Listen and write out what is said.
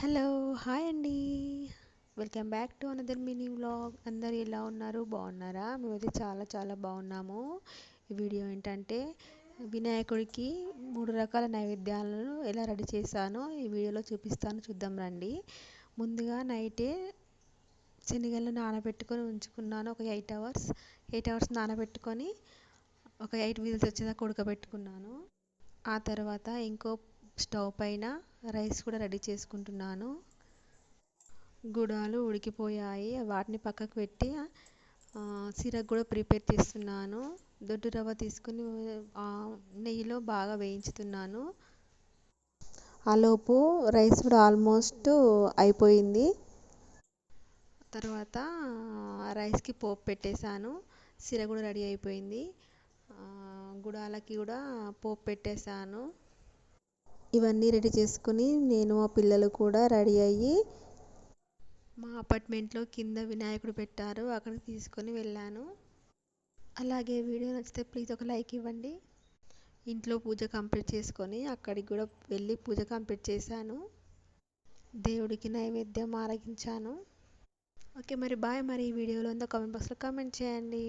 Hello hi అండి. Welcome back to another mini vlog. అందరు ఎలా ఉన్నారు, బాగున్నారా? మేమైతే చాలా చాలా బాగున్నాము. ఈ వీడియో ఏంటంటే వినాయకుడికి 3 రకాల నైవేద్యాలను ఎలా రెడీ చేశానో ఈ వీడియోలో చూపిస్తాను, చూద్దాం రండి. ముందుగా నైటే శనగలను నానబెట్టుకొని ఉంచుకున్నాను. ఒక 8 అవర్స్ నానబెట్టుకొని ఒక 8 విజిల్స్ వచ్చేదాకా ఉడకబెట్టుకున్నాను. ఆ తర్వాత ఇంకో స్టవ్ పైన రైస్ కూడా రెడీ చేసుకుంటున్నాను. గుడాలు ఉడికిపోయాయి, వాటిని పక్కకు పెట్టి సిరప్ కూడా ప్రిపేర్ చేస్తున్నాను. దొడ్డు రవ్వ తీసుకుని నెయ్యిలో బాగా వేయించుతున్నాను. ఆలోపు రైస్ కూడా ఆల్మోస్ట్ అయిపోయింది. తర్వాత రైస్కి పోపు పెట్టేశాను. సిర కూడా రెడీ అయిపోయింది. గుడాలకి కూడా పోపు పెట్టేశాను. ఇవన్నీ రెడీ చేసుకుని నేను మా పిల్లలు కూడా రెడీ అయ్యి మా అపార్ట్మెంట్లో కింద వినాయకుడు పెట్టారు, అక్కడికి తీసుకొని వెళ్ళాను. అలాగే వీడియో నచ్చితే ప్లీజ్ ఒక లైక్ ఇవ్వండి. ఇంట్లో పూజ కంప్లీట్ చేసుకొని అక్కడికి కూడా వెళ్ళి పూజ కంప్లీట్ చేశాను. దేవుడికి నైవేద్యం ఆరగించాను. ఓకే మరి బాయ్. మరి ఈ వీడియోలో ఉందో కామెంట్ బాక్స్లో కామెంట్ చేయండి.